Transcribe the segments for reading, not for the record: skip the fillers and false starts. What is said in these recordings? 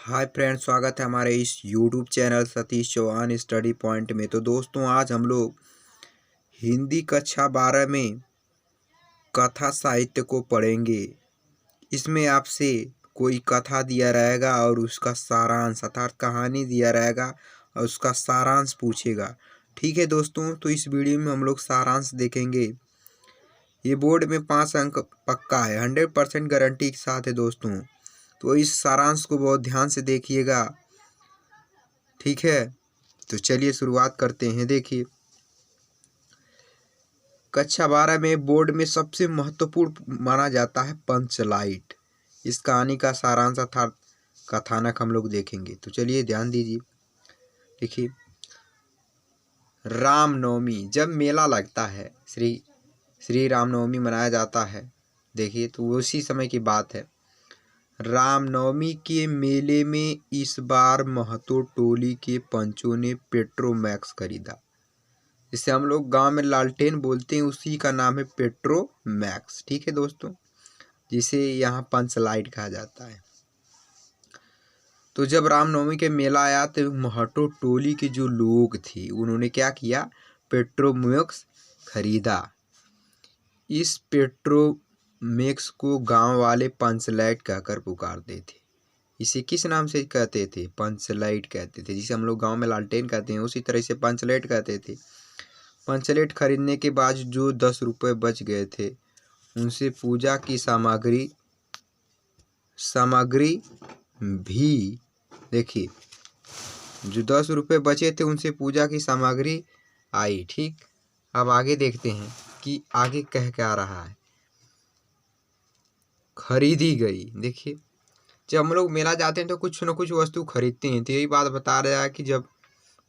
Hi friend, स्वागत है हमारे इस YouTube channel Satish Chauhan study point में। तो दोस्तों, आज हम लोग हिंदी कक्षा 12 में कथा साहित्य को पढ़ेंगे। इसमें आपसे कोई कथा दिया रहेगा और उसका सारांश अर्थात कहानी दिया रहेगा और उसका सारांश पूछेगा। ठीक है दोस्तों, तो इस वीडियो में हम लोग सारांश देखेंगे। ये बोर्ड में 5 अंक पक्का है, 100% गारंटी के साथ है दोस्तों। तो इस सारांश को बहुत ध्यान से देखिएगा, ठीक है। तो चलिए शुरुआत करते हैं। देखिए, कक्षा 12 में बोर्ड में सबसे महत्वपूर्ण माना जाता है पंचलाइट। इस कहानी का सारांश अर्थात कथानक हम लोग देखेंगे। तो चलिए ध्यान दीजिए। देखिए, रामनवमी जब मेला लगता है, श्री रामनवमी मनाया जाता है। देखिए, तो उसी समय की बात है। रामनवमी के मेले में इस बार महतो टोली के पंचों ने पेट्रोमैक्स खरीदा। जिसे हम लोग गांव में लालटेन बोलते हैं, उसी का नाम है पेट्रोमैक्स। ठीक है दोस्तों, जिसे यहाँ पंचलाइट कहा जाता है। तो जब रामनवमी के मेला आया तो महतो टोली के जो लोग थे उन्होंने क्या किया, पेट्रोमैक्स खरीदा। इस पेट्रोमैक्स को गांव वाले पंचलाइट कहकर पुकारते थे। इसे किस नाम से कहते थे? पंचलाइट कहते थे। जिसे हम लोग गांव में लालटेन कहते हैं, उसी तरह से पंचलाइट कहते थे। पंचलाइट खरीदने के बाद जो 10 रुपये बच गए थे, उनसे पूजा की सामग्री भी, देखिए, जो 10 रुपये बचे थे उनसे पूजा की सामग्री आई। ठीक, अब आगे देखते हैं कि आगे कह क्या रहा है। खरीदी गई। देखिए, जब हम लोग मेला जाते हैं तो कुछ न कुछ वस्तु खरीदते हैं। तो यही बात बता रहा है कि जब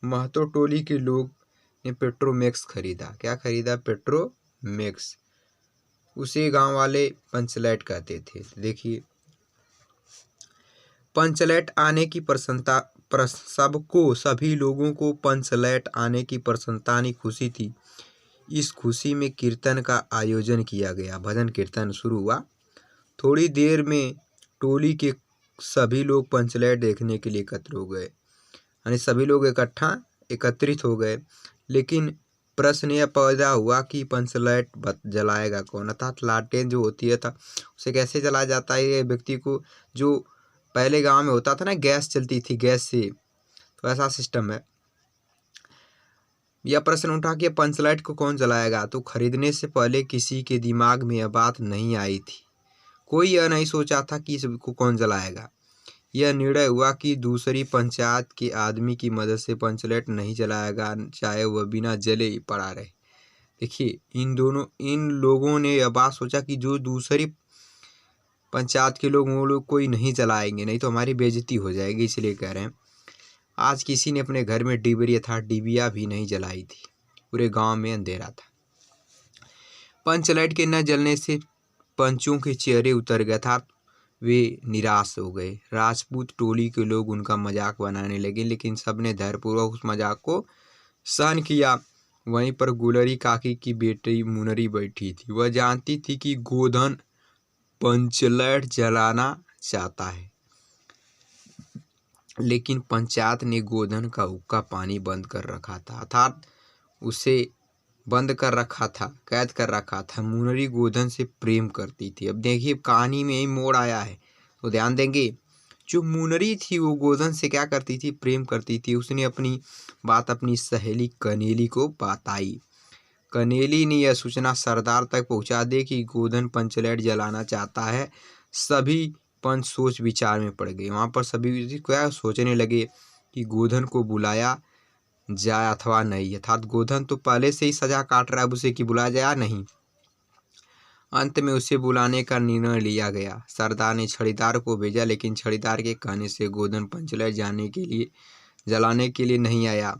महतो टोली के लोग ने पेट्रोमैक्स खरीदा। क्या खरीदा? पेट्रोमैक्स। उसे गांव वाले पंचलाइट कहते थे। देखिए, पंचलाइट आने की प्रसन्नता सभी लोगों को पंचलाइट आने की प्रसन्नता खुशी थी। इस खुशी में कीर्तन का आयोजन किया गया। भजन कीर्तन शुरू हुआ। थोड़ी देर में टोली के सभी लोग पंचलाइट देखने के लिए एकत्र हो गए, यानी सभी लोग एकत्रित हो गए। लेकिन प्रश्न यह पैदा हुआ कि पंचलाइट जलाएगा कौन? अर्थात लालटेन जो होती है था उसे कैसे जलाया जाता है? ये व्यक्ति को, जो पहले गांव में होता था ना, गैस चलती थी, गैस से, तो ऐसा सिस्टम है। यह प्रश्न उठा कि पंचलाइट को कौन जलाएगा। तो खरीदने से पहले किसी के दिमाग में यह बात नहीं आई थी। कोई यह नहीं सोचा था कि इसको कौन जलाएगा। यह निर्णय हुआ कि दूसरी पंचायत के आदमी की मदद से पंचलाइट नहीं जलाएगा, चाहे वह बिना जले ही पड़ा रहे। देखिए, इन लोगों ने यह बात सोचा कि जो दूसरी पंचायत के लोग, वो लोग कोई नहीं जलाएंगे, नहीं तो हमारी बेइज्जती हो जाएगी। इसलिए कह रहे हैं, आज किसी ने अपने घर में डिबरी अर्थात डिबिया भी नहीं जलाई थी। पूरे गांव में अंधेरा था। पंचलाइट के न जलने से पंचों के चेहरे उतर गए था, वे निराश हो गए। राजपूत टोली के लोग उनका मजाक बनाने लगे, लेकिन सबने धैर्यपूर्वक उस मजाक को सहन किया। वहीं पर गुलरी काकी की बेटी मुनरी बैठी थी। वह जानती थी कि गोधन पंचलाइट जलाना चाहता है, लेकिन पंचायत ने गोधन का हुक्का पानी बंद कर रखा था, अर्थात उसे बंद कर रखा था, कैद कर रखा था। मुनरी गोधन से प्रेम करती थी। अब देखिए, कहानी में ही मोड़ आया है, तो ध्यान देंगे। जो मुनरी थी वो गोधन से क्या करती थी? प्रेम करती थी। उसने अपनी बात अपनी सहेली कनेली को बताई। कनेली ने यह सूचना सरदार तक पहुंचा दी कि गोधन पंचलाइट जलाना चाहता है। सभी पंच सोच विचार में पड़ गए। वहाँ पर सभी क्या सोचने लगे कि गोधन को बुलाया जाए अथवा नहीं। अर्थात गोधन तो पहले से ही सजा काट रहा है उसे, कि बुलाया जाए या नहीं। अंत में उसे बुलाने का निर्णय लिया गया। सरदार ने छड़ीदार को भेजा, लेकिन छड़ीदार के कहने से गोधन पंचलाइट जलाने के लिए नहीं आया।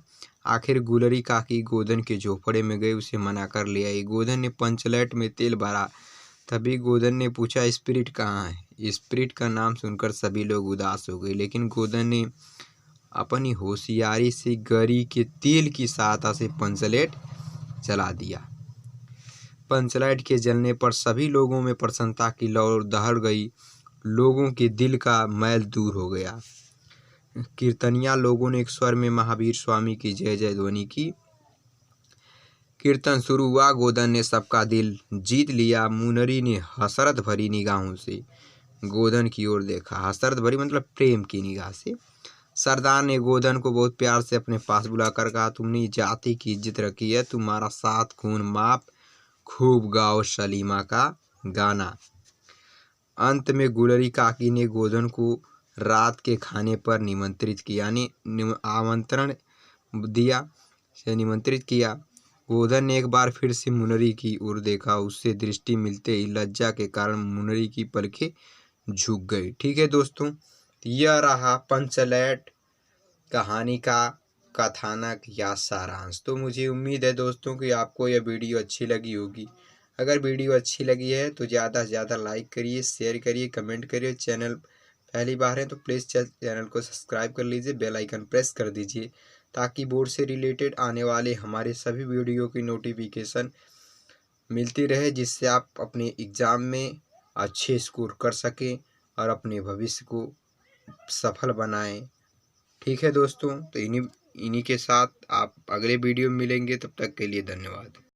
आखिर गुलरी काकी गोधन के झोपड़े में गई, उसे मना कर ले आई। गोधन ने पंचलाइट में तेल भरा। तभी गोधन ने पूछा, स्पिरिट कहाँ है? स्पिरिट का नाम सुनकर सभी लोग उदास हो गए, लेकिन गोधन ने अपनी होशियारी से गरी के तेल की सहायता से पंचलाइट जला दिया। पंचलाइट के जलने पर सभी लोगों में प्रसन्नता की लौ दहड़ गई। लोगों के दिल का मैल दूर हो गया। कीर्तनिया लोगों ने एक स्वर में महावीर स्वामी की जय जय ध्वनि की। कीर्तन शुरू हुआ। गोधन ने सबका दिल जीत लिया। मुनरी ने हसरत भरी निगाहों से गोधन की ओर देखा। हसरत भरी मतलब प्रेम की निगाह से। सरदार ने गोधन को बहुत प्यार से अपने पास बुलाकर कहा, तुमने जाति की इज्जत रखी है, तुम्हारा 7 खून माफ, खूब गाओ सलीमा का गाना। अंत में गुलरी काकी ने गोधन को रात के खाने पर निमंत्रित किया, यानी आमंत्रण दिया से निमंत्रित किया। गोधन ने एक बार फिर से मुनरी की ओर देखा। उससे दृष्टि मिलते ही लज्जा के कारण मुनरी की पलकें झुक गई। ठीक है दोस्तों, यह रहा पंचलैट कहानी का कथानक या सारांश। तो मुझे उम्मीद है दोस्तों कि आपको यह वीडियो अच्छी लगी होगी। अगर वीडियो अच्छी लगी है तो ज़्यादा से ज़्यादा लाइक करिए, शेयर करिए, कमेंट करिए। चैनल पहली बार है तो प्लीज़ चैनल को सब्सक्राइब कर लीजिए, बेल आइकन प्रेस कर दीजिए ताकि बोर्ड से रिलेटेड आने वाले हमारे सभी वीडियो की नोटिफिकेशन मिलती रहे, जिससे आप अपने एग्ज़ाम में अच्छे स्कोर कर सकें और अपने भविष्य को सफल बनाएं। ठीक है दोस्तों, तो इन्हीं के साथ आप अगले वीडियो में मिलेंगे। तब तक के लिए धन्यवाद।